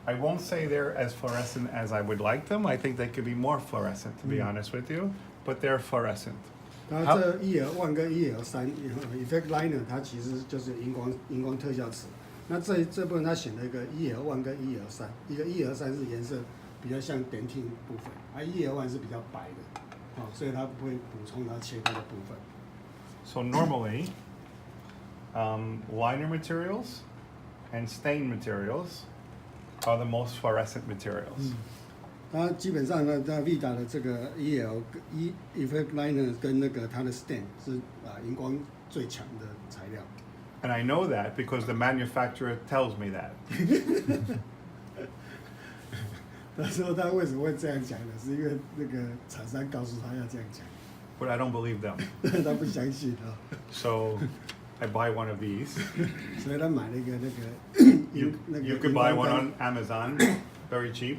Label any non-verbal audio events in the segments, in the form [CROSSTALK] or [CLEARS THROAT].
I won't say they're as fluorescent as I would like them. I think they could be more fluorescent, to be honest with you, but they're fluorescent. 它这 EL1 跟 EL3 Effect Liner 它其实就是荧光特效瓷。那这部分它选了一个 EL1 跟 EL3， 一个 EL3 是颜色比较像点ting部分，而 EL1 是比较白的，所以它不会补充它切割的部分。So normally, liner materials and stain materials are the most fluorescent materials. 它基本上呢，在 Vida 的这个 Effect Liner 跟那个它的 Stain 是荧光最强的材料。And I know that because the manufacturer tells me that. 他说他为什么会这样讲呢？是因为那个厂商告诉他要这样讲。But I don't believe them. 他不相信啊。So I buy one of these. 所以他買了一個那個 You could buy one on Amazon, very cheap.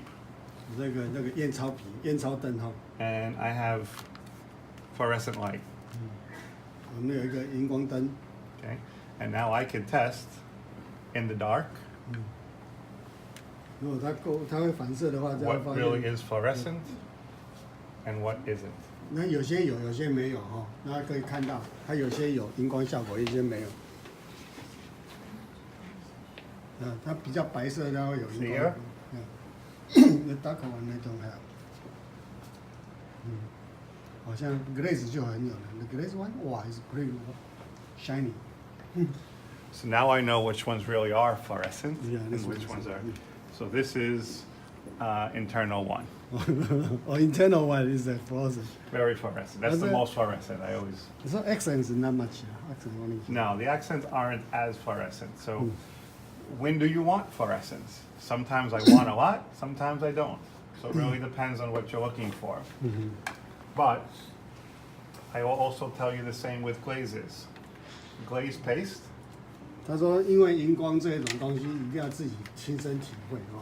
那個驗鈔皮、驗鈔燈哈。And I have fluorescent light. 我們有一個熒光燈。Okay, and now I can test in the dark. 如果它會反射的話，就會 What 發現 really is fluorescent and what isn't. 那有些有，有些沒有哈。大家可以看到，它有些有熒光效果，有些沒有。它比較白色，它會有熒光。The dark one I don't have. 好像 glaze 就很有了。The glaze one, wow, is pretty shiny. So now I know which ones really are fluorescent and this which one ones is- are. So this is internal one. Or internal one is the fluorescent. Very fluorescent. That's the it? most fluorescent. I always. So accents not much. Accents only. No, the accents aren't as fluorescent. So when do you want fluorescence? Sometimes I want a lot, sometimes I don't. So it really depends on what you're looking for. But I will also tell you the same with glazes. Glaze paste, 他说，因为荧光这种东西一定要自己亲身体会哦，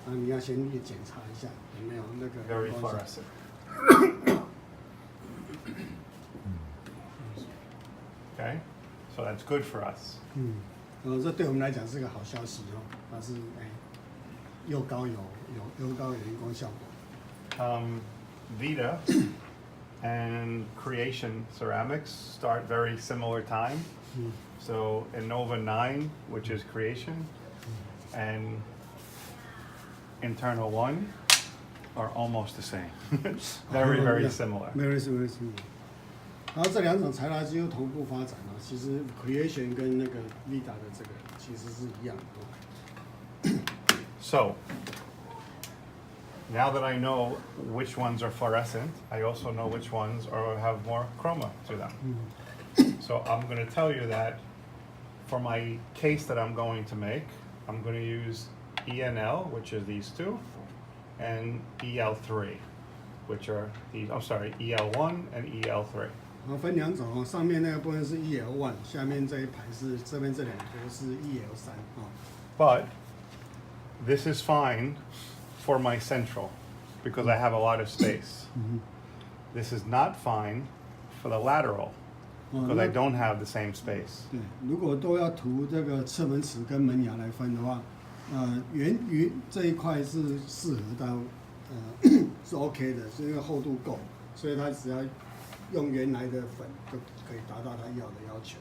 你要先去检查一下有没有那个 very 荧光效 fluorescent. Okay, so that's good for us. 这对我们来讲是个好消息哦，它是又高有荧光效果。Vita and Creation Ceramics start very similar time. So Innova 9, which is Creation, and Internal 1 are almost the same. Very, very similar. Very similar. 然后这两种材料几乎同步发展哦，其实 Creation 跟那个 Vida 的这个其实是一样的哦。So now that I know which ones are fluorescent, I also know which ones have more chroma to them. So I'm going to tell you that for my case that I'm going to make, I'm going to use ENL, which is these two, and EL3, which are these, I'm sorry, EL1 and EL3. 分两种哦，上面那个部分是 EL1， 下面这一排是这边这两个是 EL3 哦。But this is fine for my central because I have a lot of space. This is not fine for the lateral because I don't have the same space. 对，如果都要涂这个侧门齿跟门牙来分的话，圆这一块是适合到是 OK 的，是因为厚度够，所以它只要用原来的粉就可以达到它要的要求。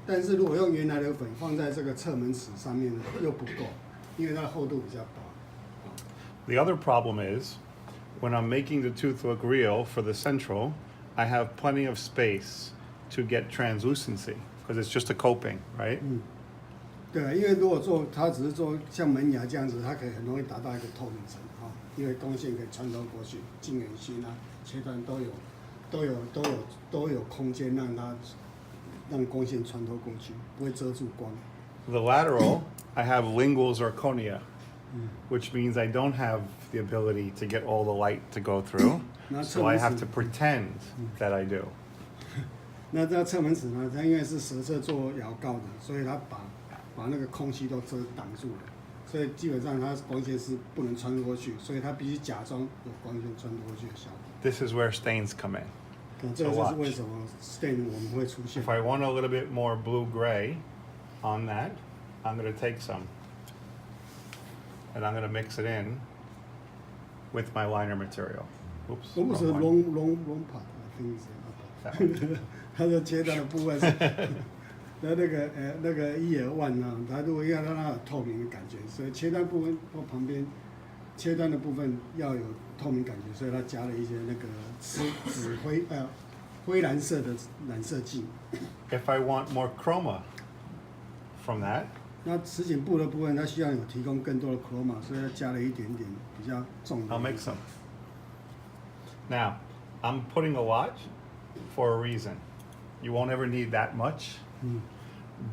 但是如果用原来的粉放在这个侧门齿上面呢，又不够，因为它的厚度比较薄。The other problem is when I'm making the tooth look real for the central, I have plenty of space to get translucency because it's just a coping, right? 对，因为如果它只是做像门牙这样子，它可以很容易达到一个透明层哈，因为光线可以穿透过去，近远心啊、切断都有空间让光线穿透过去，不会遮住光。The lateral, I have lingual zirconia, which means I don't have the ability to get all the light to go through, so I have to pretend that I do. 那这侧门齿呢，它因为是舌侧做咬告的，所以它把那个空气都挡住了，所以基本上它光线是不能穿过去，所以它必须假装有光线穿过去的效果。This is where stains come in. 这就是为什么 stain 我们会出现。If I want a little bit more blue-gray on that, I'm going to take some. and I'm going to mix it in with my liner material. Oops. 我不是 wrong one. long part， I think is That one. 它的切断的部分是，那个1.1啊，它如果要让它有透明的感觉，所以切断部分或旁边切断的部分要有透明感觉，所以它加了一些那个灰蓝色的染色剂。If I want more chroma from that, 那实景布的部分，它需要有提供更多的 chroma， 所以它加了一点点比较重的。I'll make some. Now, I'm putting a lot for a reason. You won't ever need that much,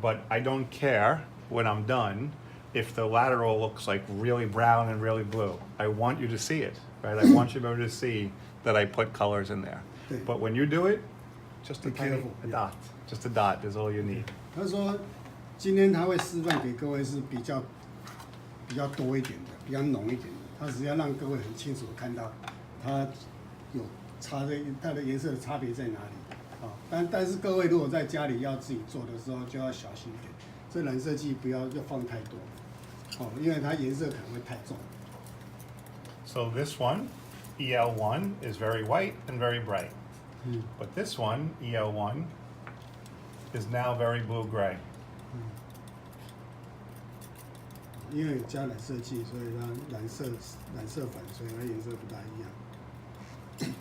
but I don't care when I'm done if the lateral looks like really brown and really blue. I want you to see it, right? I want you to be able to see that I put colors in there. But when you do it, just a Be tiny careful, a yeah. dot. Just a dot is all you need. 他说，今天他会示范给各位是比较多一点的，比较浓一点的。他只要让各位很清楚的看到，它有它的颜色的差别在哪里。啊，但是各位如果在家里要自己做的时候，就要小心一点，这染色剂不要放太多，哦，因为它颜色可能会太重。So this one, EL1, is very white and very bright. But this one, EL1, is now very blue-gray. 因为有加染色剂，所以它染色粉，所以它颜色不大一样。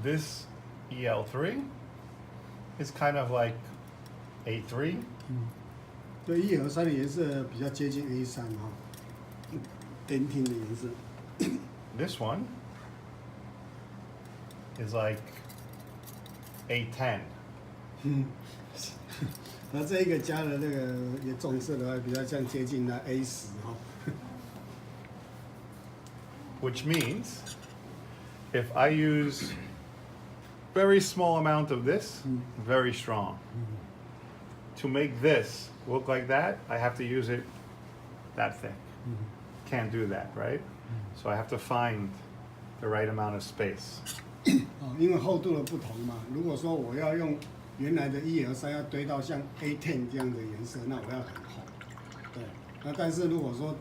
This EL3 is kind of like A3. 对，1和3的颜色比较接近 A3 哈，dentin 的颜色。This one is like A10. 那这一个加了那个也重色的话，比较像接近那 A10哈。Which means if I use very small amount of this, very strong. To make this look like that, I have to use it that thick. Can't do that, right? So I have to find the right amount of space. 哦，因为厚度的不同嘛。如果说我要用原来的1和3要堆到像 A10 这样的颜色，那我要很厚。对，那但是如果说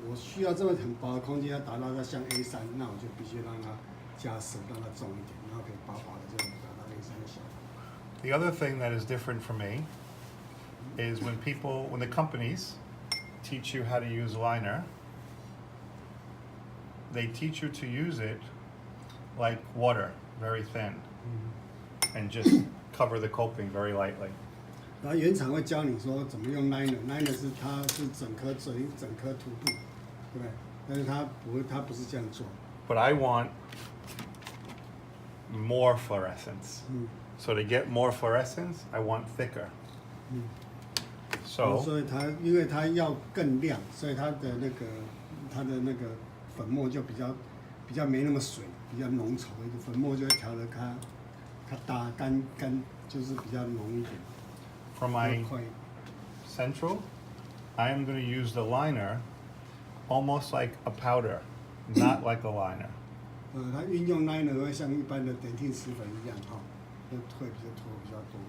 我需要这么很薄的空间要达到它像 A3，那我就必须让它加深，让它重一点，然后可以薄薄的就达到 A3的效果。The other thing that is different for me is when the companies teach you how to use liner, they teach you to use it like water, very thin, and just cover the coping very lightly. 然后原厂会教你说怎么用 liner 是它是整颗涂布，对不对？但是它不是这样做。But I want more fluorescence. So to get more fluorescence, I want thicker. 所 So 以因为它要更亮，所以它的那个粉末就比较没那么水，比较浓稠一点，粉末就会调得它大干，就是比较浓一点。 for my central, I am going to use the liner almost like a powder, not like a liner. 它运用 liner 会像一般的dentin 石粉一样哈，会比较拖比较多。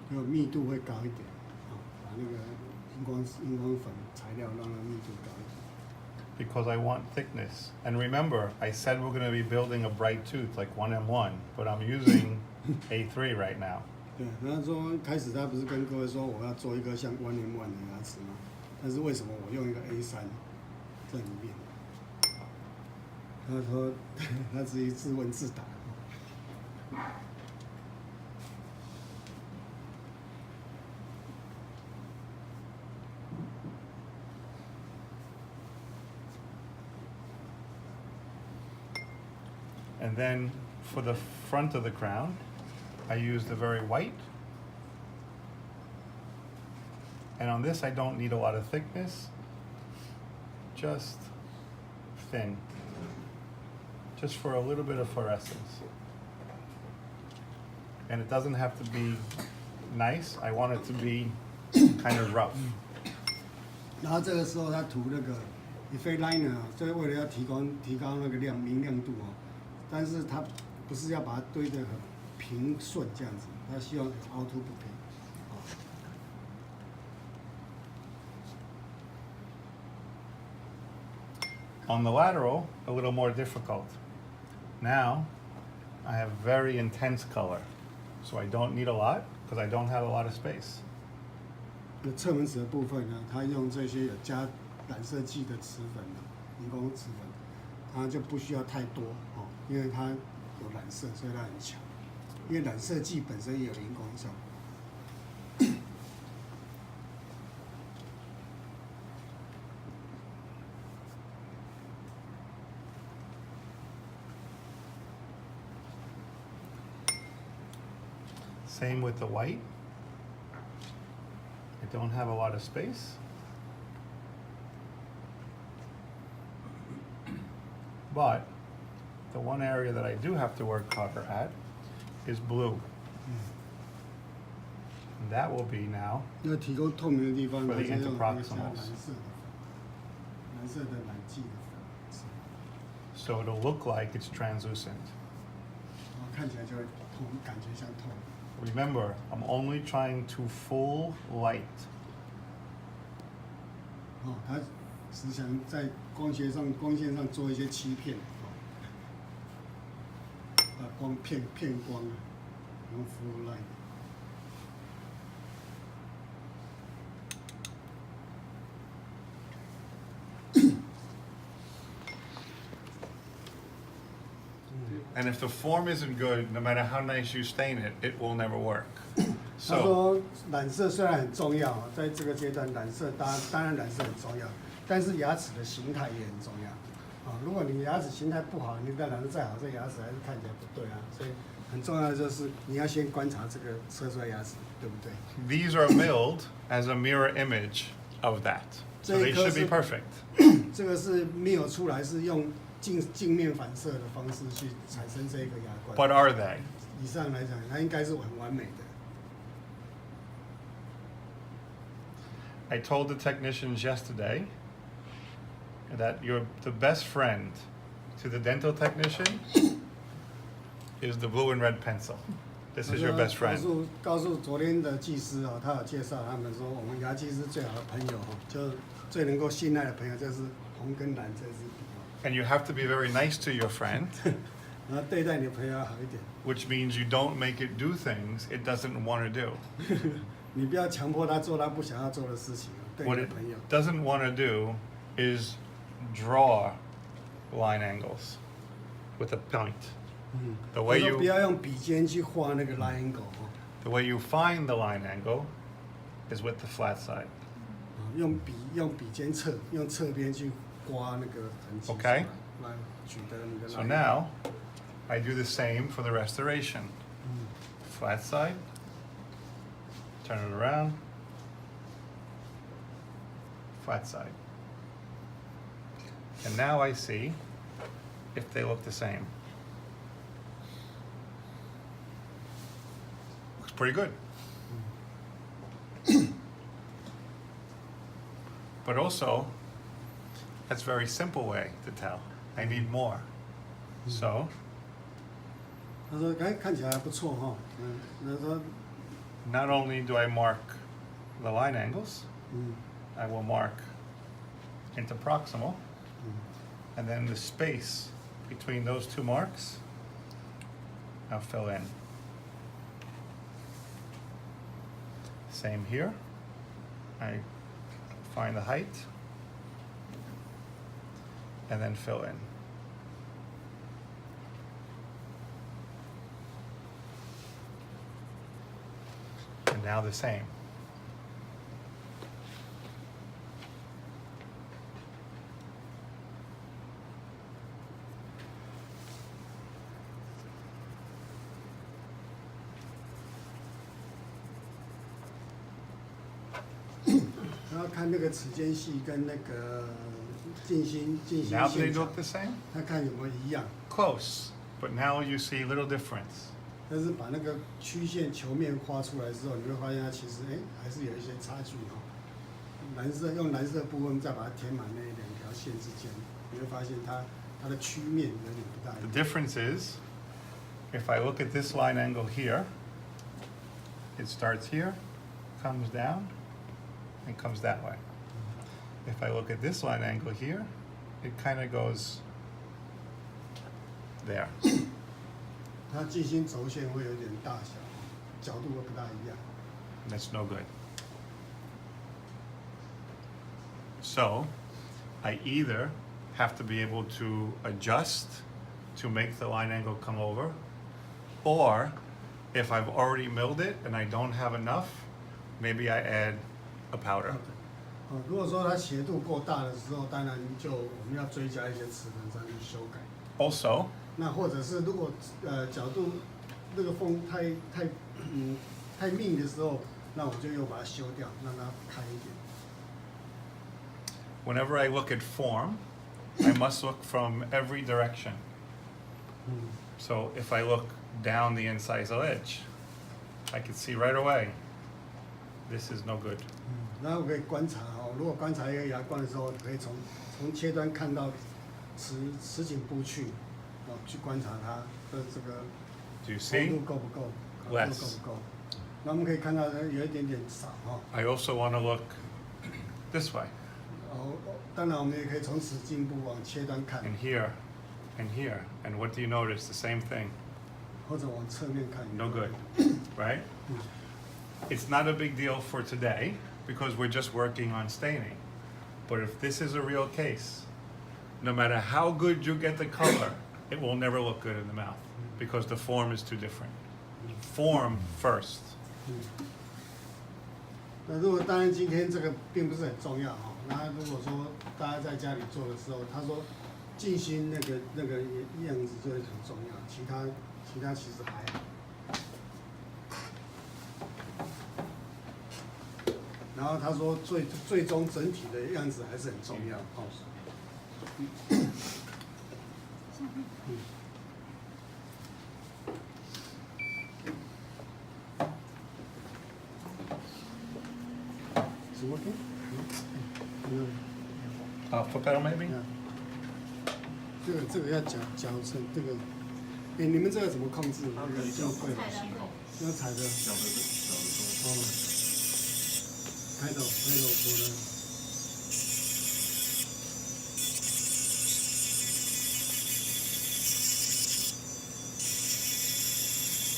就密度会高一点，啊，把那个荧光粉材料让它密度高一点。 Because I want thickness. And remember, I said we're going to be building a bright tooth like 1M1, but I'm using A3 right now. 对，然后说开始他不是跟各位说我要做一个像 1M1 的牙齿吗？但是为什么我用一个 A3 在里面？他说他自己自问自答。And then for the front of the crown, I use the very white. And on this, I don't need a lot of thickness, just thin, just for a little bit of fluorescence. And it doesn't have to be nice. I want it to be kind of rough. 然后这个时候他涂那个 effect liner 啊，这个为了要提高那个明亮度哦，但是它不是要把它堆得很平顺这样子，它希望凹凸不平。 On the lateral, a little more difficult. Now, I have very intense color, so I don't need a lot because I don't have a lot of space. 那侧门齿的部分呢，它用这些有加染色剂的瓷粉的人工瓷粉，它就不需要太多哦，因为它有染色，所以它很强。因为染色剂本身也有荧光效果。 Same with the white. I don't have a lot of space. But the one area that I do have to work harder at is blue. And that will be now 要提供透明的地方， for 它 the 是用加蓝 interproximals. 色的染剂的粉， So it'll look like it's translucent. 然后看起来就会透，感觉像透。 Remember, I'm only trying to full light. 哦，它是想在光线上做一些欺骗，哦，把光骗光，用 full light。 And if the form isn't good, no matter how nice you stain it, it will never work. 他 So 说染色虽然很重要，在这个阶段染色当然染色很重要，但是牙齿的形态也很重要。啊，如果你牙齿形态不好，你再染得再好，这牙齿还是看起来不对啊。所以很重要的就是你要先观察这个测出来牙齿对不对。 these are milled as a mirror image of that. So they should be perfect. 这个是没有出来，是用镜面反射的方式去产生这个牙冠。 But are they? 以上来讲，它应该是很完美的。 I told the technicians yesterday that the best friend to the dental technician is the blue and red pencil. This is your best friend. 告诉昨天的技师哦，他有介绍他们说，我们牙技师最好的朋友哦，就最能够信赖的朋友就是红跟蓝这支笔哦。 And you have to be very nice to your friend, 然后对待你的朋友要好一点， which means you don't make it do things it doesn't want to do. 你不要强迫他做他不想要做的事情哦。对 What 你 it 的朋友， doesn't want to do is draw line angles with a point. The 他 way 说不 you 要用笔尖去画那个 line angle 哦， the way you find the line angle is with the flat side. 用笔尖用侧边去刮那个痕迹 Okay 出来，来取得你的 So line now I do the same for the restoration. Flat side, turn it around, flat side. And now I see if they look the same. Looks pretty good. But also, that's a very simple way to tell. I need more. So 他说看起来还不错哈，他说 not only do I mark the line angles, I will mark interproximal, and then the space between those two marks, I'll fill in. Same here. I find the height, and then fill in. And now the same. [CLEARS THROAT] 然后看那个齿间隙跟那个近心 Now they 线条 look，the same? 他看有没有一样。 Close, but now you see a little difference. 但是把那个曲线球面画出来之后，你会发现它其实还是有一些差距哈。用蓝色部分再把它填满那两条线之间，你会发现它的曲面有点不大一 The 样。 difference is if I look at this line angle here, it starts here, comes down, and comes that way. If I look at this line angle here, it kind of goes there. 它进行轴线会有点大小，角度会不大一样。 That's no good. So, I either have to be able to adjust to make the line angle come over, or if I've already milled it and I don't have enough, maybe I add a powder. 如果说它斜度够大的时候，当然我们要追加一些齿轮上去修改。 Also, 那或者是如果角度那个缝太密的时候，那我就又把它修掉，让它开一点。 whenever I look at form, I must look from every direction. So if I look down the incisal edge, I can see right away, this is no good. 然后可以观察哦，如果观察一个牙冠的时候，可以从切端看到齿颈部去，去观察它的这个 Do you 厚 see? 度够不够，厚度 Less. 够不够？那我们可以看到有一点点少哈。 I also want to look this way, 当然我们也可以从齿颈部往切端看， and here, and here. And what do you notice? The same thing. 或者往侧面看。 No good, right? It's not a big deal for today because we're just working on staining. But if this is a real case, no matter how good you get the color, it will never look good in the mouth because the form is too different. Form first. 那如果当然今天这个并不是很重要哈。那如果说大家在家里做的时候，他说静心那个样子就会很重要，其他其实还好。然后他说最终整体的样子还是很重要哦。什么片？Foot pedal maybe? 这个要矫正这个，你们这个怎么控制？这个要会要踩的。哦，拍到说的。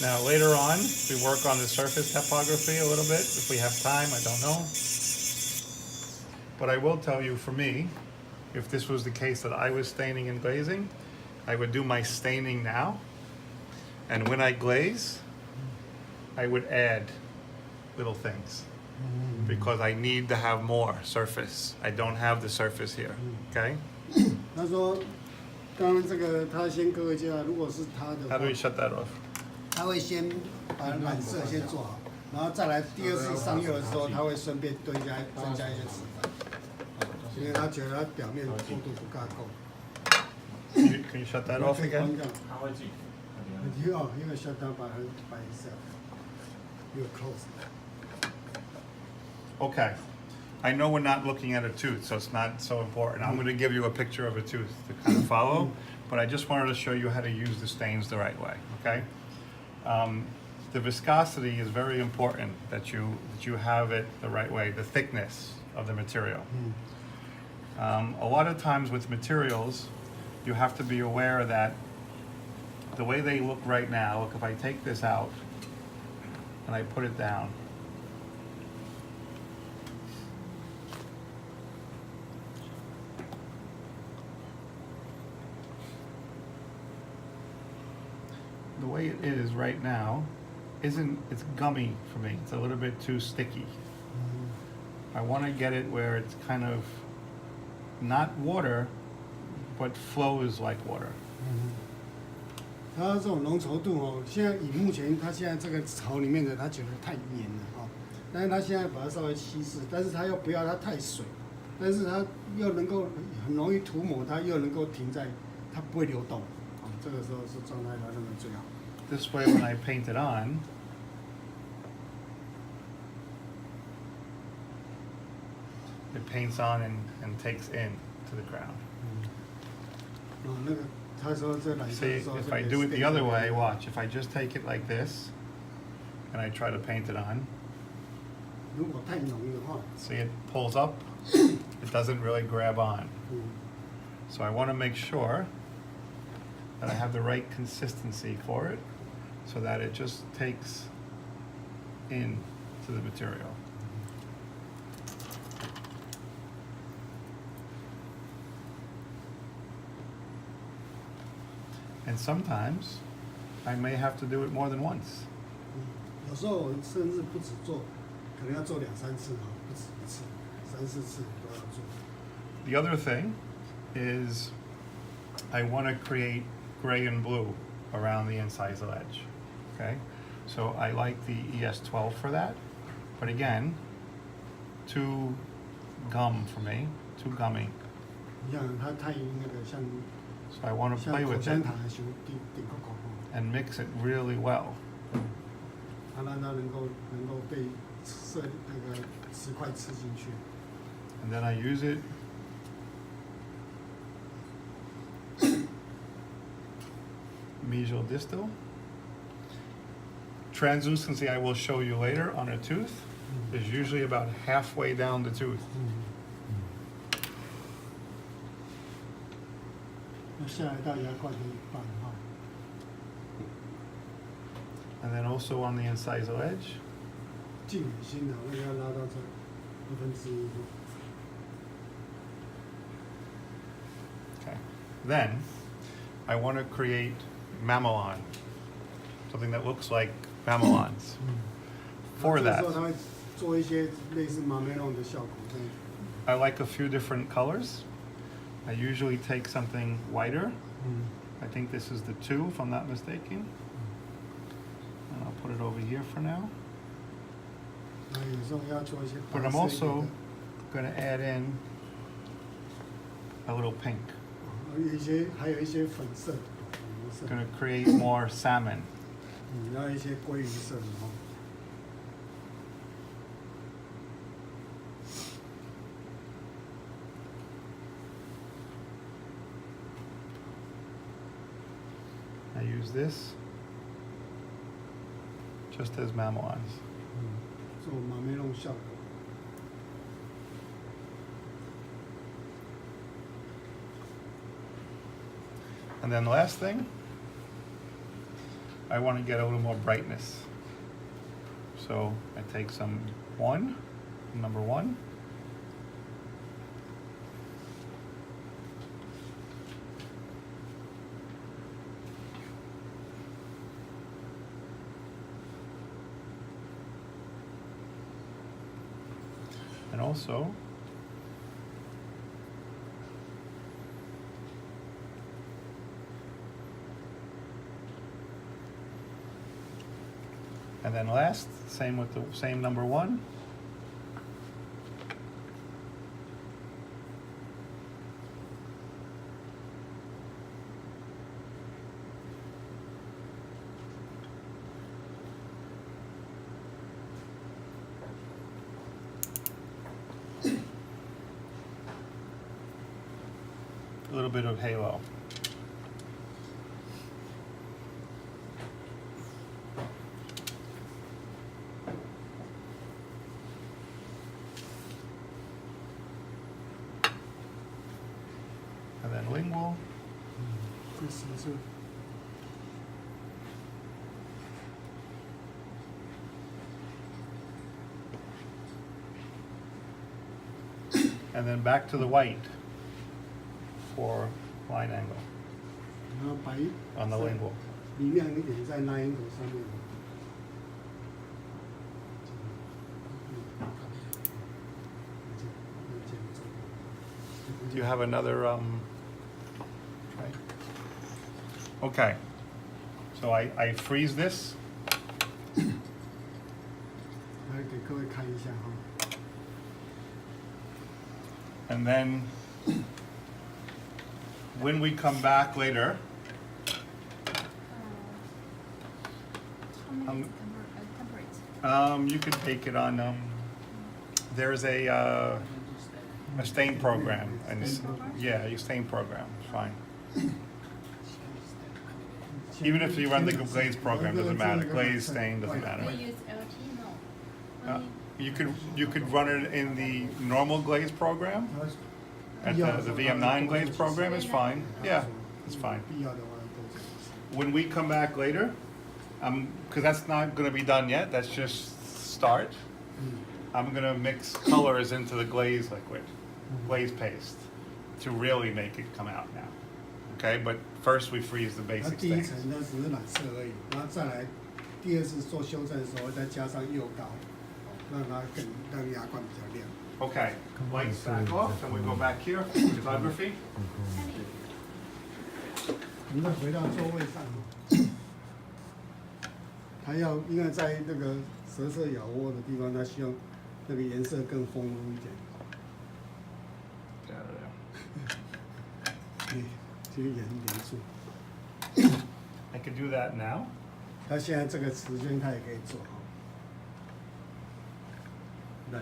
Now later on, we work on the surface topography a little bit if we have time, I don't know. But I will tell you, for me, if this was the case that I was staining and glazing, I would do my staining now. And when I glaze, I would add little things because I need to have more surface. I don't have the surface here, okay? 他说，刚刚这个他先各位介绍，如果是他的 How 话 do we shut that off? 他会先把染色先做好，然后再来第二次上釉的时候，他会顺便增加一些脂粉，因为他觉得他表面厚度不大够。Can you shut that off again? 它会自己。 You shut down by yourself. You close. Okay. I know we're not looking at a tooth, so it's not so important. I'm going to give you a picture of a tooth to kind of follow, but I just wanted to show you how to use the stains the right way, okay? The viscosity is very important that you have it the right way, the thickness of the material. A lot of times with materials, you have to be aware that the way they look right now, look, if I take this out and I put it down, the way it is right now it's gummy for me. It's a little bit too sticky. I want to get it where it's kind of not water, but flows like water. 它这种浓稠度哦，现在以目前它现在这个槽里面的，它觉得太黏了哦，但是它现在把它稍微稀释，但是它又不要它太水，但是它又能够很容易涂抹，它又能够停在，它不会流动，哦，这个时候是状态它认为最好。 This way, when I paint it on, it paints on and takes in to the crown. 哦，那个他说这染色 See, 的时候 if 就 I 可以 do it the stain other 这个 way, watch. If I just take it like this, and I try to paint it on, 如果太浓的话， see it pulls up, it doesn't really grab on. 嗯， So I want to make sure that I have the right consistency for it, so that it just takes in to the material. And sometimes I may have to do it more than once. 有时候我甚至不止做，可能要做2、3次啊，不止1次，3、4次都要做。 The other thing is I want to create gray and blue around the incisal edge. Okay, so I like the ES12 for that, but again, too gum for me, too gummy. 你看它太那个像 So I want to 像 play 口 with 香 it 糖的熊顶扣扣， and mix it really well. 它让它能够被那个石块吃进去。 And then I use it mesial distal. Translucency, I will show you later on a tooth, is usually about halfway down the tooth. 那下来到牙冠的一半哈， And then also on the incisal edge. 近远心的那个要拉到这1/2。 Okay. Then I want to create mamelon, something that looks like mamelons. For 这个时 that, 候它会做一些类似马梅龙的效果，这样。 I like a few different colors. I usually take something whiter. I think this is the 2, if I'm not mistaken. And I'll put it over here for now. 那有时候要做一些 But 白 I'm 色一点 also 的 going to add in a little pink. 还有一些粉色、颜色， Going to create more salmon. 然后一些鲑鱼色的哦。 I use this just as mamelons. 做马梅龙效果。 And then the last thing, I want to get a little more brightness. So I take some number 1. And also and then last, same with the same number 1. A little bit of halo. And then lingual. 这是 And then back to the white for line angle 然后白 on the lingual. 明亮一点在那一口上面。 Do you have another right? Okay. So I freeze this. 来给各位看一下哈。 And then when we come back later, How many temperate? you can take it on. There's a stain program, and yeah, your stain program, fine. Even if you run the glaze program, doesn't matter. Glaze stain doesn't matter. We use LT, no. Only You could run it in the normal glaze program. At the VM9 glaze program is fine. Yeah, it's fine. 必要的话都这样子。 When we come back later, because that's not going to be done yet. That's just start. I'm going to mix colors into the glaze liquid, glaze paste, to really make it come out now. Okay, but first we freeze the 那 basic 第一 stains. 层呢只是染色而已，然后再来第二次做修正的时候再加上釉膏，让它让牙冠比较亮。 Okay, lights back off, and we go back here, photography. 我们再回到座位上，它要因为在那个舌侧咬窝的地方，它希望那个颜色更丰富一点。对，这个严肃。 I could do that now. 它现在这个时间它也可以做好，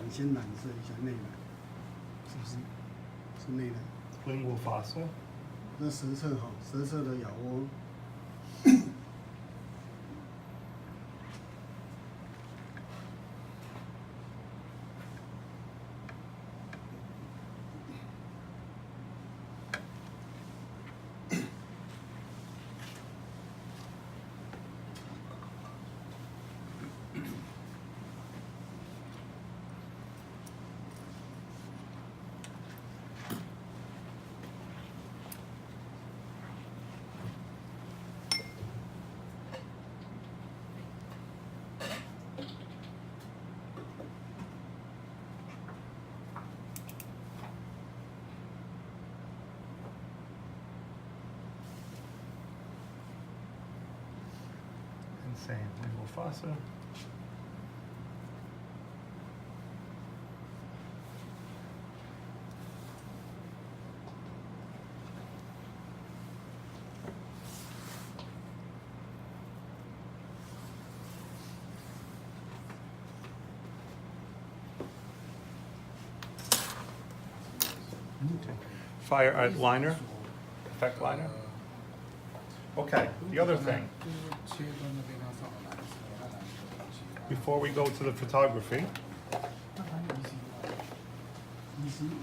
先染色一下内染，是不是？是内染。 Lingual fossa. 那舌侧好，舌侧的咬窝。Insane. Lingual fossa. Fire art liner, effect liner. Okay, the other thing, before we go to the photography,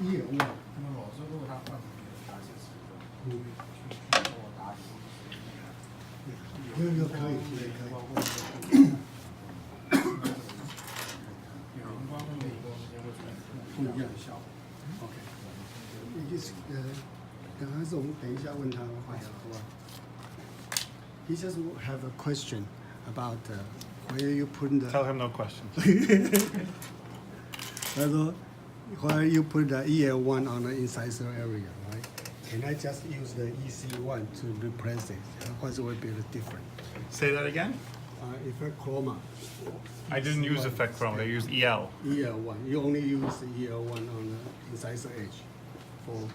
一眼望，又可以，也可以。不一样的效果。OK， 也就是还是我们等一下问他的话，好不好 ？He just have a question about where you put the. tell him no questions. 他说 where you put the EL1 on the incisor area, right? Can I just use the EC1 to replace it? What will be the difference? Say that again? Effect chroma. I didn't use effect chrome, I used EL. EL1. You only use the EL1 on the incisor edge. For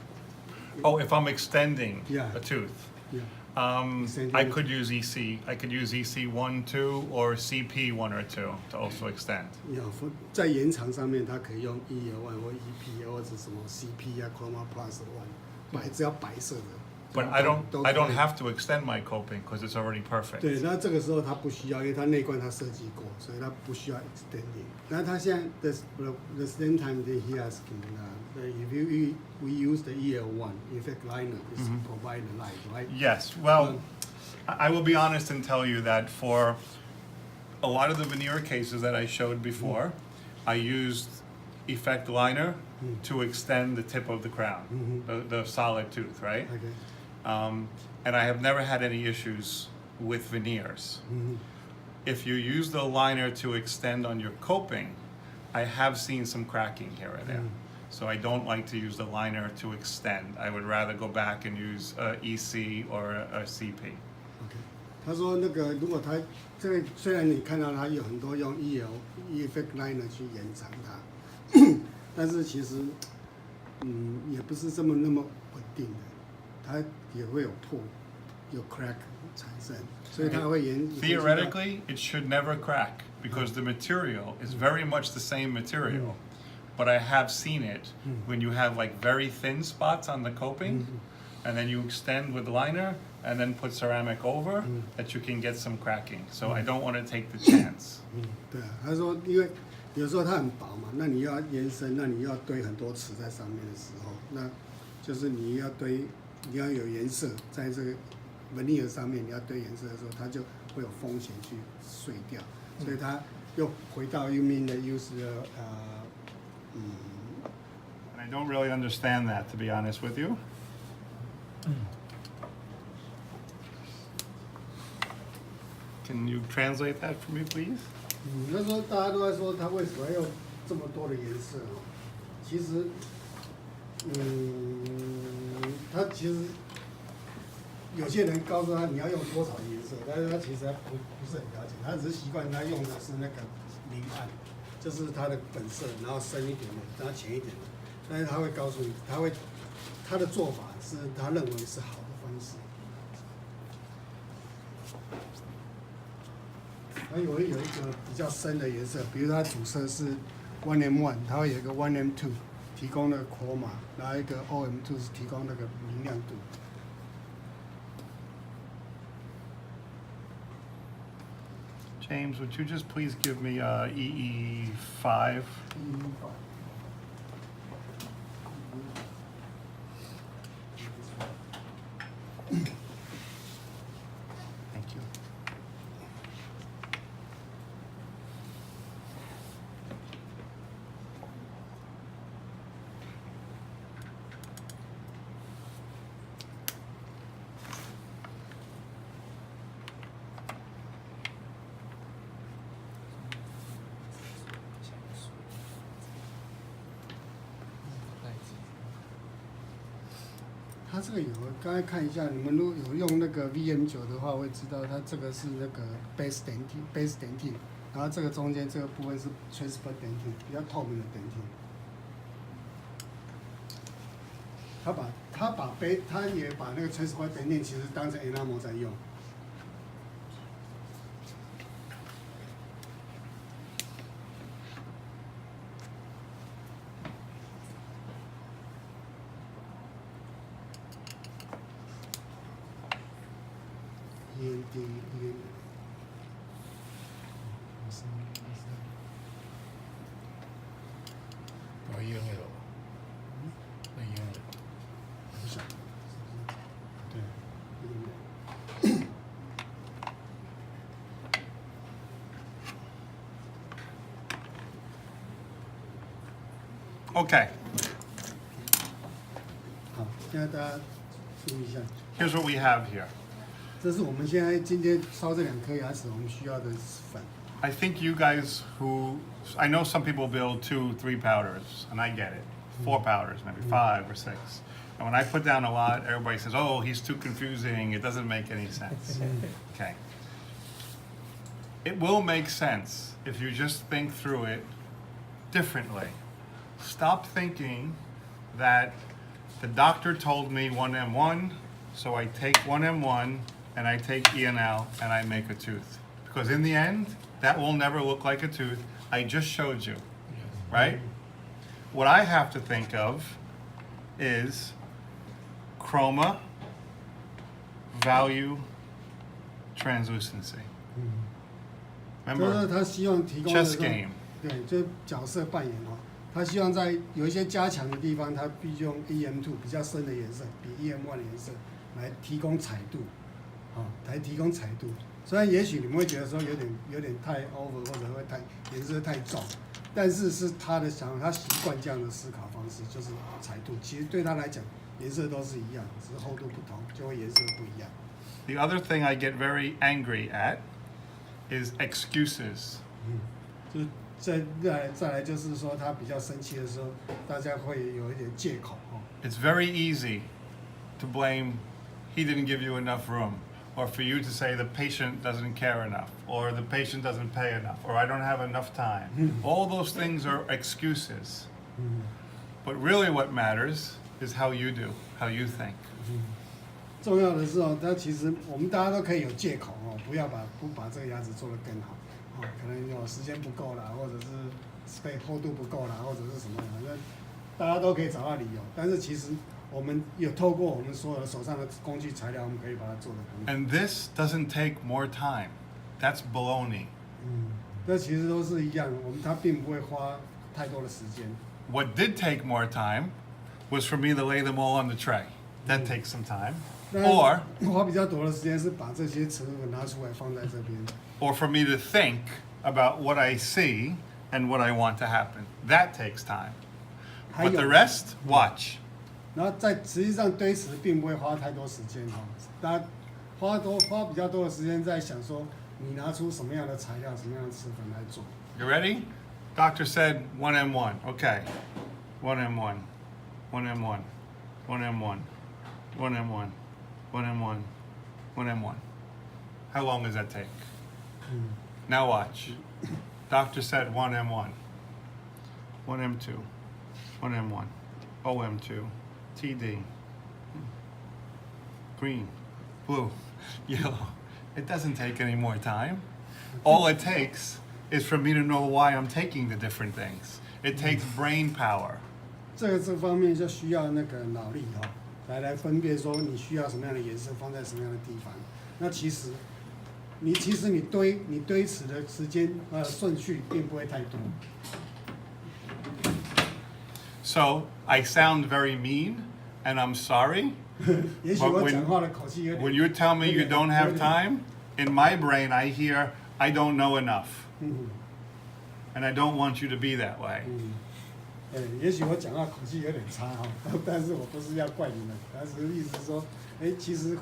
Oh, if I'm extending Yeah. a tooth. yeah. Extending I the could use EC. I could use EC1, 2, or CP1 or 2 to also extend. Yeah, 在延长上面，它可以用 EL1 或 EP 或者什么 CP 啊 Chroma Plus 1，只要白色的。 But I don't have to extend my coping because it's already perfect. 对，那这个时候它不需要，因为它内观它设计过，所以它不需要 extending。那它现在 the same time that he asking if we use the EL1 effect liner is provide the light, right? Yes. Well, I will be honest and tell you that for a lot of the veneer cases that I showed before, I used effect liner to extend the tip of the crown, the solid tooth, right? Okay. And I have never had any issues with veneers. If you use the liner to extend on your coping, I have seen some cracking here and there. So I don't like to use the liner to extend. I would rather go back and use a EC or a CP. OK， 他说那个如果他这个虽然你看到他有很多用 effect liner 去延长它，但是其实也不是那么稳定的，它也会有破，有 crack 产生，所以它会延。Theoretically, it should never crack because the material is very much the same material. But I have seen it when you have like very thin spots on the coping, and then you extend with liner, and then put ceramic over, that you can get some cracking. So I don't want to take the chance. 对啊，他说，因为有时候它很薄嘛，那你要延伸，那你要堆很多瓷在上面的时候，那就是你要堆，你要有颜色在这个纹理上面，你要堆颜色的时候，它就会有风险去碎掉，所以它又回到 you mean the use And I don't really understand that, to be honest with you. Can you translate that for me, please? 那时候大家都在说它为什么要用这么多的颜色哦，其实，它其实有些人告诉他你要用多少颜色，但是他其实还不是很了解，他只是习惯他用的是那个明暗，就是它的本色，然后深一点的，然后浅一点的，但是他会告诉你，他的做法是他认为是好的方式。它有一个比较深的颜色，比如它主色是 1M1， 它会有一个 1M2 提供那个 chroma， 然后一个 OM2 是提供那个明亮度。James, would you just please give me EE5? Thank you.袋子。它这个有，刚才看一下，你们如果有用那个 VM9的话，会知道它这个是那个 base dentin，然后这个中间这个部分是 transfer dentin， 比较透明的 dentin。他也把那个 transfer dentin 其实当成 enamel 在用。我用了，我用了。不是，对，Okay, 好，现在大家注意一下， here's what we have here. 这是我们现在今天烧这2颗牙齿我们需要的粉。I think you guys I know some people build 2, 3 powders, and I get it. 4 powders, maybe 5 or 6. And when I put down a lot, everybody says, oh, he's too confusing, it doesn't make any sense. Okay. It will make sense if you just think through it differently. Stop thinking that the doctor told me 1M1, so I take 1M1 and I take ENL and I make a tooth. Because in the end, that will never look like a tooth. I just showed you, right? What I have to think of is chroma, value, translucency. 就是 Remember, 他希望提供的 chess game. 对，就是角色扮演哦。他希望在有一些加强的地方，他必须用 EM2 比较深的颜色，比 EM1 的颜色来提供彩度，来提供彩度。虽然也许你们会觉得说有点太 over 或者会颜色太重，但是是他的想法，他习惯这样的思考方式，就是彩度。其实对他来讲，颜色都是一样，只是厚度不同，就会颜色不一样。The other thing I get very angry at is excuses. 就是再来就是说，他比较生气的时候，大家会有一点借口哦。It's very easy to blame he didn't give you enough room, or for you to say the patient doesn't care enough, or the patient doesn't pay enough, or I don't have enough time. All those things are excuses. But really what matters is how you do, how you think. 重要的是哦，它其实我们大家都可以有借口哦，不把这个牙齿做得更好哦，可能有时间不够啦，或者是厚度不够啦，或者是什么，反正大家都可以找到理由。但是其实我们有透过我们所有的手上的工具材料，我们可以把它做得很好。 And this doesn't take more time. That's baloney. 这其实都是一样，它并不会花太多的时间。 What did take more time was for me to lay them all on the tray. That takes some time. 但 Or 花比较多的时间是把这些瓷粉拿出来放在这边。 or for me to think about what I see and what I want to happen. That takes time. 还 But 有 the rest, watch. 然后实际上堆瓷并不会花太多时间哈，大家花比较多的时间在想说你拿出什么样的材料、什么样的瓷粉来做。 You ready? Doctor said 1M1. Okay. 1M1. 1M1. 1M1. 1M1. 1M1. 1M1. How long does that take? Now watch. Doctor said 1M1. 1M2. 1M1. OM2. TD. Green. Blue. Yellow. It doesn't take any more time. All it takes is for me to know why I'm taking the different things. It takes brain power. 这方面就需要那个脑力哈，来分辨说你需要什么样的颜色放在什么样的地方。那其实你堆瓷的时间顺序并不会太多。 So I sound very mean, and I'm sorry. 也许我讲话的口气有点。 When you tell me you don't have time, in my brain I hear I don't know enough. And I don't want you to be that way. 也许我讲话口气有点差哈，但是我不是要怪你们，但是意思是说，其实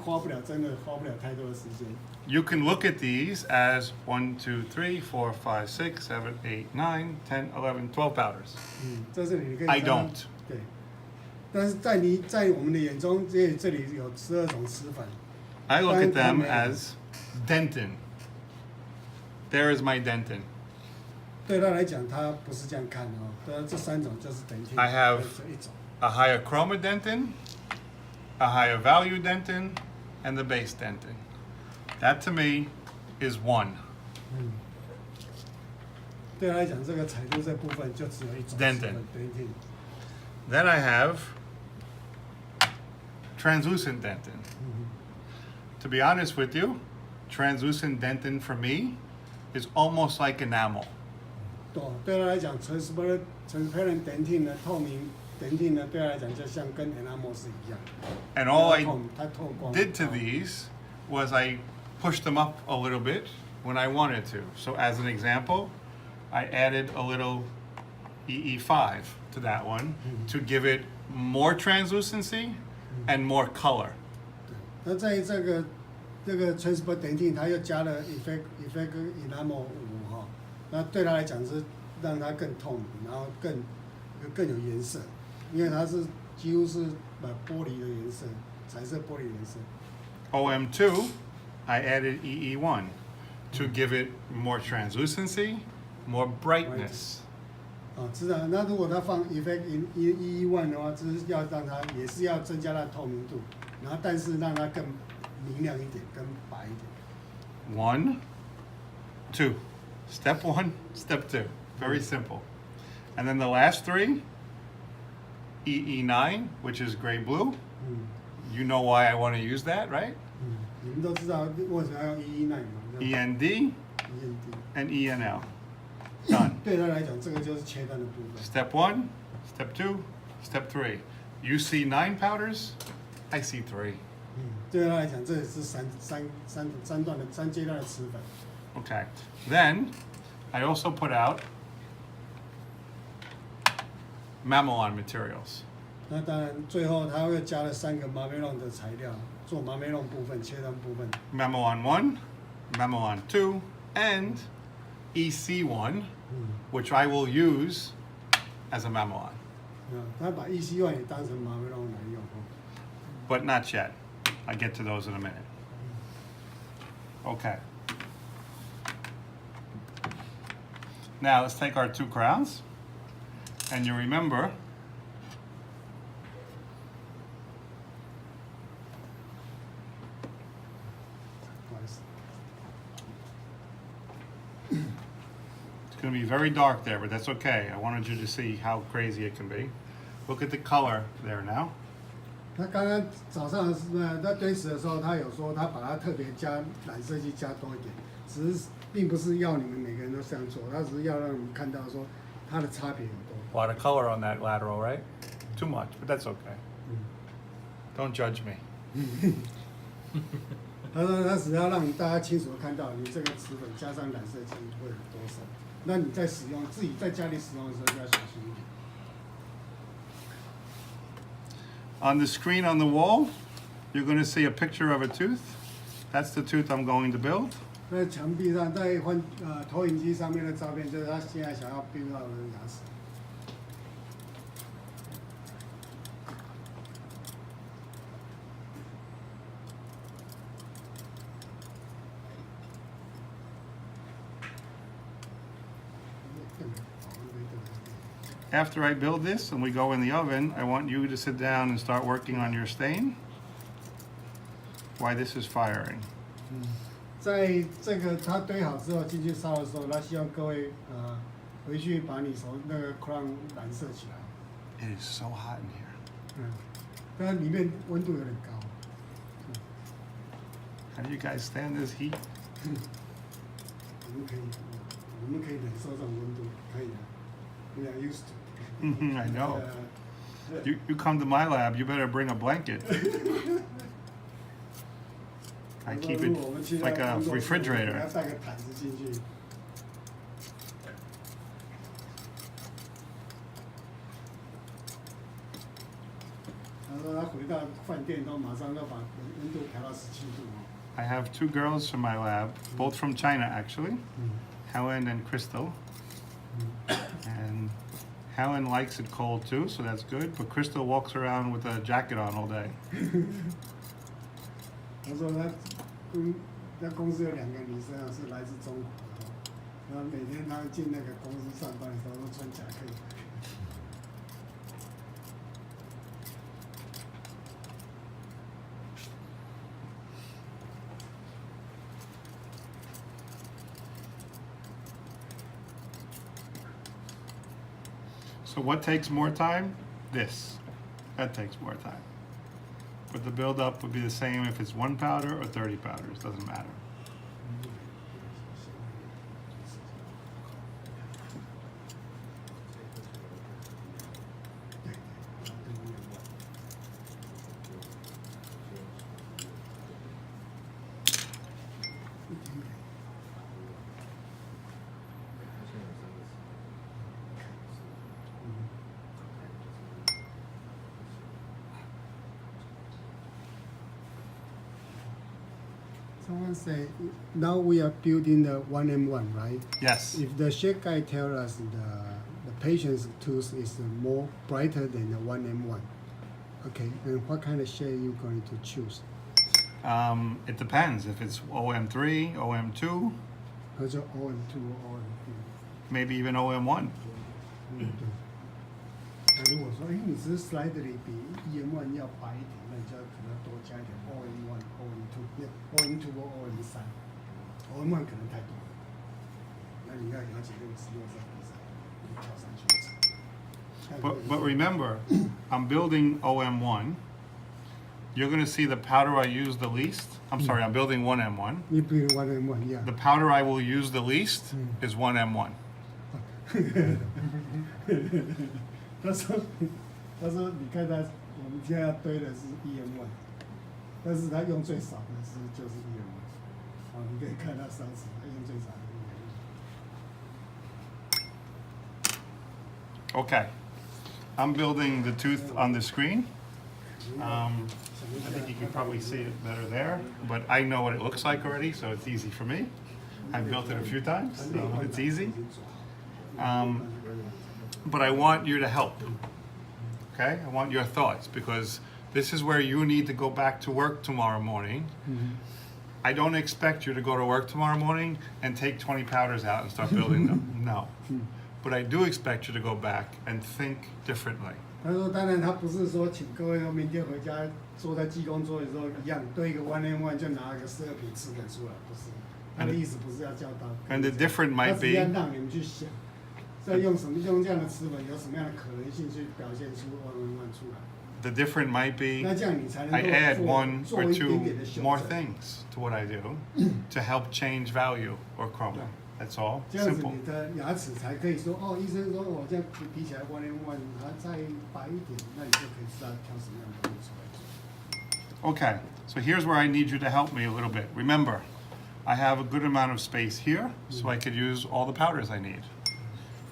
真的花不了太多的时间。 You can look at these as 1, 2, 3, 4, 5, 6, 7, 8, 9, 10, 11, 12 powders. 在这里你可以。 I don't. 对，但是在我们的眼中，这里有12种瓷粉。 I look at them as dentin. There is my dentin. 对他来讲，他不是这样看哦，这3种就是等于 I have 一种。 A higher chroma dentin, a higher value dentin, and the base dentin. That to me is 1. 对他来讲，这个彩度这部分就只有一种。 Dentin. dentin. Then I have translucent dentin. To be honest with you, translucent dentin for me is almost like enamel. 对他来讲 transparent dentin 呢，透明 dentin 呢，对他来讲就像跟 enamel 是一样。 And all I 它透光。 did to these was I pushed them up a little bit when I wanted to. So as an example, I added a little EE5 to that one to give it more translucency and more color. 那在这个 transparent dentin 它又加了 effect enamel 5哈，那对他来讲是让它更透明，然后更有颜色，因为它是几乎是把玻璃的颜色，彩色玻璃颜色。 OM2, I added EE1 to give it more translucency, more brightness. 知道。那如果它放 effect EE1 的话，就是要让它也是要增加它的透明度，然后但是让它更明亮一点，更白一点。 1, 2. Step 1, step 2. Very simple. And then the last 3, EE9, which is gray blue. You know why I want to use that, right? 你们都知道为什么要EE9嘛 END？END。 and ENL. Done. 对他来讲，这个就是切断的部分。 Step 1, step 2, step 3. You see 9 powders, I see 3. 对他来讲，这也是三阶段的瓷粉。 Okay. Then I also put out mamelon materials. 那当然，最后他又加了3个马梅龙的材料，做马梅龙部分、切断部分。 Mamelon 1, Mamelon 2, and EC1, which I will use as a mamelon. 他把EC1也当成马梅龙来用。 But not yet. I get to those in a minute. Okay. Now let's take our 2 crowns. And you remember, it's going to be very dark there, but that's okay. I wanted you to see how crazy it can be. Look at the color there now. 他刚刚早上在堆石的时候，他有说他把它特别加染色剂加多一点，只是并不是要你们每个人都这样做，他只是要让你们看到说它的差别有多。 A lot of color on that lateral, right? Too much, but that's okay. Don't judge me. 他说他只要让大家清楚的看到你这个瓷粉加上染色剂会有多少，那你在使用自己在家里使用的时候就要小心一点。 On the screen on the wall, you're going to see a picture of a tooth. That's the tooth I'm going to build. 在墙壁上，在投影机上面的照片，就是他现在想要 build 到的牙齿。 After I build this and we go in the oven, I want you to sit down and start working on your stain while this is firing. 在这个它堆好之后进去烧的时候，他希望各位回去把你那个 crown 染色起来。 It is so hot in here. 但里面温度有点高。 How do you guys stand this heat? 我们可以忍受这种温度，可以的。We are used to. I know. You come to my lab, you better bring a blanket. I keep it like a refrigerator. 要带个毯子进去。他说他回到饭店都马上要把温度调到17度。 I have 2 girls from my lab, both from China actually, Helen and Crystal. And Helen likes it cold too, so that's good. But Crystal walks around with a jacket on all day. 他说他公司有2个女生是来自中国的，然后每天他进那个公司上班的时候都穿夹克。 So what takes more time? This. That takes more time. But the buildup would be the same if it's 1 powder or 30 powders, doesn't matter. Someone say, now we are building the 1M1, right? Yes. If the shape guy tells us the patient's tooth is more brighter than the 1M1, okay, then what kind of shade are you going to choose? It depends. If it's OM3, OM2, 他说 OM2 or OM3。 maybe even OM1. 对。那如果说，你只是 slightly 比 EM1 要白一点，那你就要可能要多加一点 OM1、OM2 或 OM3。OM1 可能太多了，那你要了解那个使用上比赛，你跳上去。 But remember, I'm building OM1. You're going to see the powder I use the least. I'm sorry, I'm building 1M1. 你比如 1M1 一样。 The powder I will use the least is 1M1. 他说，你看我们现在要堆的是 EM1，但是他用最少的就是 EM1。你可以看他烧瓷，他用最少的 EM1。 Okay, I'm building the tooth on the screen. I think you can probably see it better there, but I know what it looks like already, so it's easy for me. I've built it a few times, so it's easy. But I want you to help, okay? I want your thoughts, because this is where you need to go back to work tomorrow morning. I don't expect you to go to work tomorrow morning and take 20 powders out and start building them, no. But I do expect you to go back and think differently. 他说：“当然，他不是说请各位明天回家坐在技工桌的时候一样堆一个 1M1 就拿一个12瓶瓷粉出来，不是。他的意思不是要教导。And the different might 他只要 be, 让你们去想，在用这样的瓷粉有什么样的可能性去表现出 1M1 出来。the different might be 那这样你才能 I 够 add one 做 or 一点 two 点的修 more 正。 things to what I do to help change value or chroma. That's all. 这样子 Simple. 你的牙齿才可以说哦，医生说我这样比起来 one and one，然后再白一点，那你就可以知道挑什么样的东西出来做。 Okay, so here's where I need you to help me a little bit. Remember, I have a good amount of space here, so I could use all the powders I need.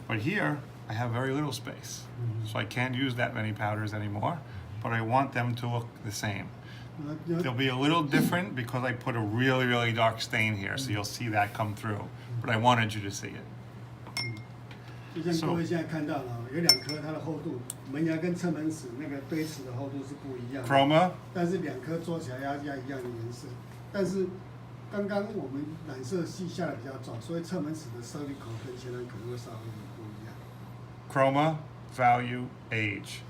But here, I have very little space, so I can't use that many powders anymore, but I want them to look the same. They'll be a little different because I put a really, really dark stain here, so you'll see that come through. But I wanted you to see it. 就像各位现在看到了，有2颗它的厚度，门牙跟侧门齿那个堆齿的厚度是不一样的。 Chroma, 但是2颗做起来要一样的颜色。但是刚刚我们染色系下的比较重，所以侧门齿的色率口跟前人可能会稍微有点不一样。 chroma, value, age.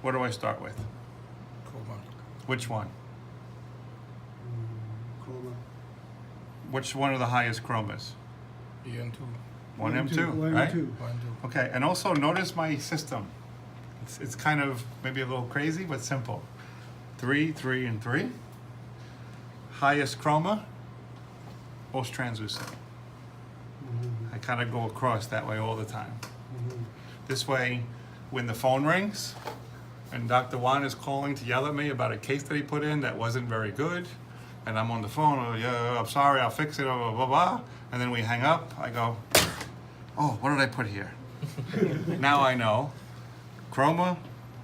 What do I start with? Chroma. Which one? Chroma Which one are the highest chromas? EN2. 1M2, one right? and two. 1, 2. Okay, and also notice my system. It's kind of maybe a little crazy, but simple. 3, 3, and 3. Highest chroma, most translucent. I kind of go across that way all the time. This way, when the phone rings and Dr. Wan is calling to yell at me about a case that he put in that wasn't very good, and I'm on the phone, oh, yeah, I'm sorry, I'll fix it, blah, blah, blah, and then we hang up, I go, oh, what did I put here? Now I know. Chroma,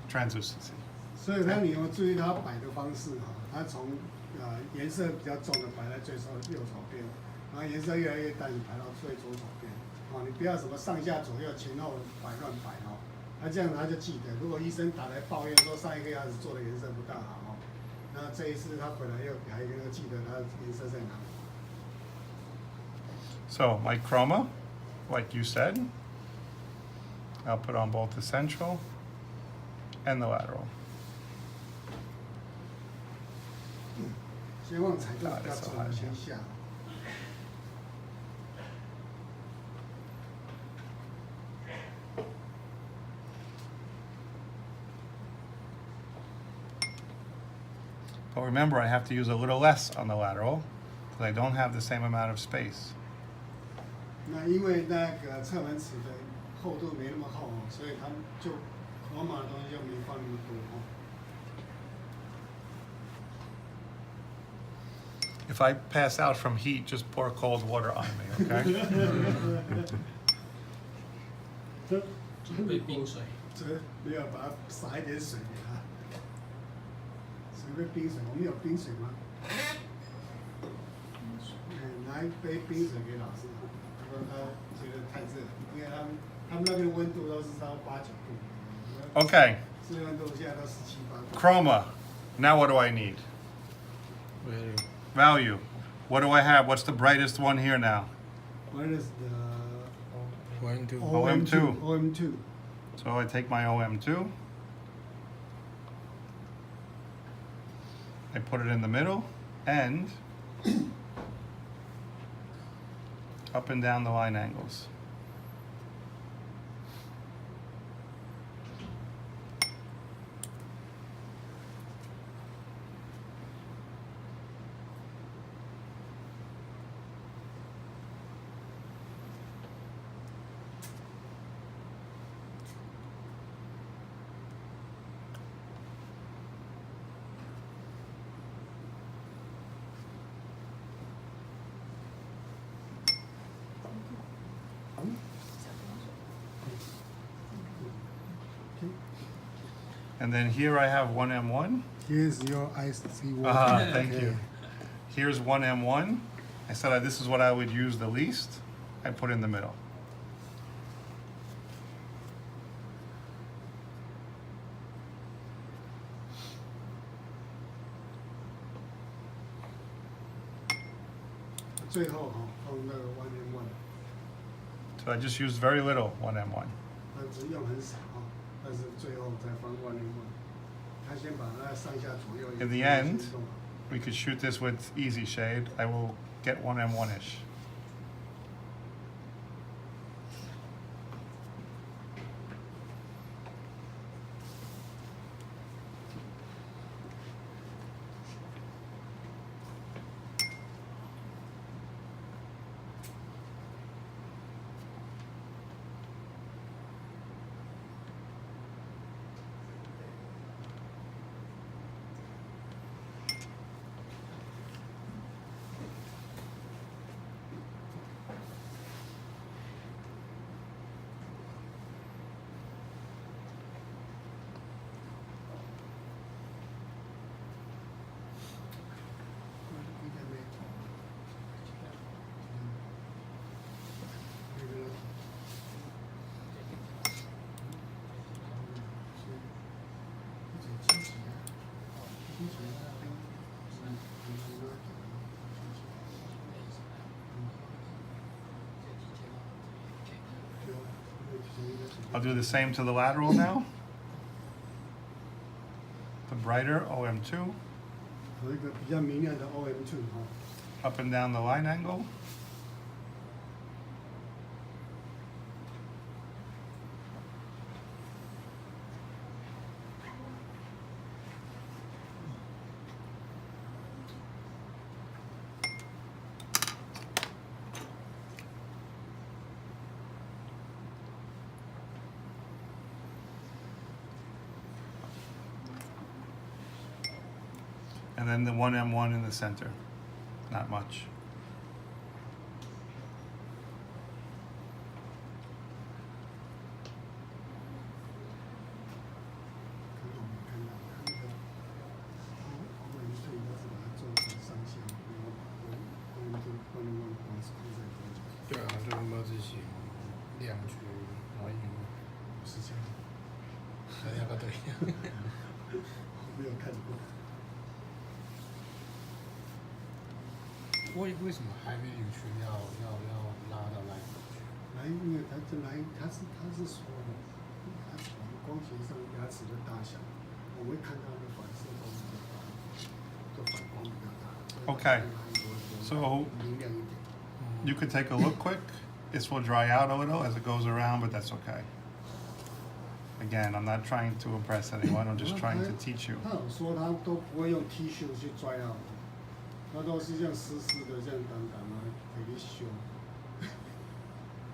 translucency. 所以它你要注意它摆的方式哈，它从颜色比较重的摆在最右手边，然后颜色越来越淡，你排到最左手边。哦，你不要什么上下左右前后摆乱摆哦，那这样他就记得，如果医生打来抱怨说上一个牙齿做的颜色不大好哦，那这一次他回来又还要记得它颜色在哪里。 So my chroma, like you said, I'll put on both the central and the lateral. 希望彩度比较重的先下。But remember, I have to use a little less on the lateral because I don't have the same amount of space. 那因为那个侧门齿的厚度没那么厚哦，所以它就罗马的东西就没放那么多哦。 If I pass out from heat, just pour cold water on me, okay? 准备冰水。这没有把它洒一点水给它，随便冰水，我们有冰水吗？拿一杯冰水给老师，他说他觉得太热，因为他们那边温度都是到8、9度。 Okay, 室温度现在都17、18度。 chroma. Now what do I need? Value. Value. What do I have? What's the brightest one here now? What is the 1, 2. OM2. OM2. So I take my OM2. I put it in the middle and up and down the line angles. And then here I have 1M1. Here's your IC1. Thank you. Here's 1M1. I said this is what I would use the least. I put in the middle. So So I just used very little 1M1. 它只用很少哦，但是最后再放1 and 1。他先把那上下左右。 In the end, we could shoot this with easy shade. I will get 1M1-ish. I'll do the same to the lateral now. The brighter OM2, 和一个比较明亮的 OM2 哈。 up and down the line angle. And then the 1M1 in the center. Not much. 刚刚我们看到它那个 OM2 应该是把它做成上下，然后把 OM2 放光是控在多久？对啊，就没有这些亮区，然后是这样，那个对。我没有看过。 为什么还没有区要拉到那里去？来，因为它这来，它是说的，它从光学上牙齿的大小，我们会看到的反射都比较大，就反光比较大。 Okay. So 明亮一点。 you could take a look quick. This will dry out a little as it goes around, but that's okay. Again, I'm not trying to impress anyone. I'm just trying to teach you. 他有说他都不会用 T 恤去dry out，他都是这样湿湿的，这样挡挡啊，给你修。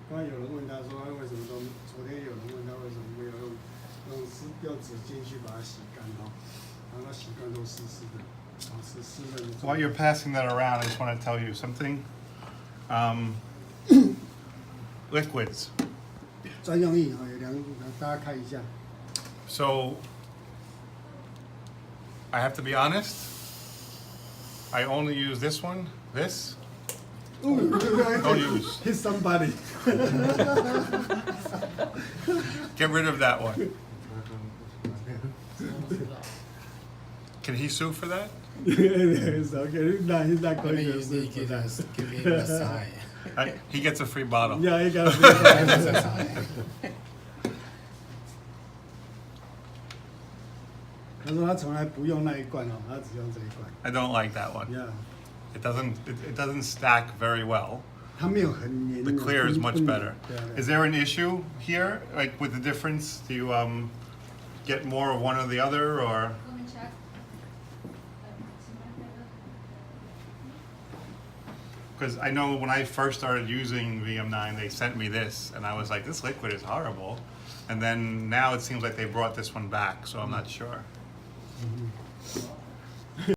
刚才有人问他说，为什么都？昨天有人问他为什么没有用纸巾去把它洗干哈？然后它洗干都湿湿的，啊，是湿润的。 While you're passing that around, I just want to tell you something. Liquids. 专用液啊，有大家看一下。 So, I have to be honest. I only use this one, this. Don't use. Hit somebody. Get rid of that one. Can he sue for that? It's okay. He's not going to sue for that. Give me a sign. He gets a free bottle. Yeah, he got That's a sign. 他说他从来不用那一罐哦，他只用这一罐。 I don't like that one. Yeah， It doesn't stack very well. 它没有很黏。 The clear is much better. 对啊 Is there an issue here, like with the difference? Do you get more of one or the other, or? Let me check. Because I know when I first started using VM9, they sent me this, and I was like, this liquid is horrible. And then now it seems like they brought this one back, so I'm not sure.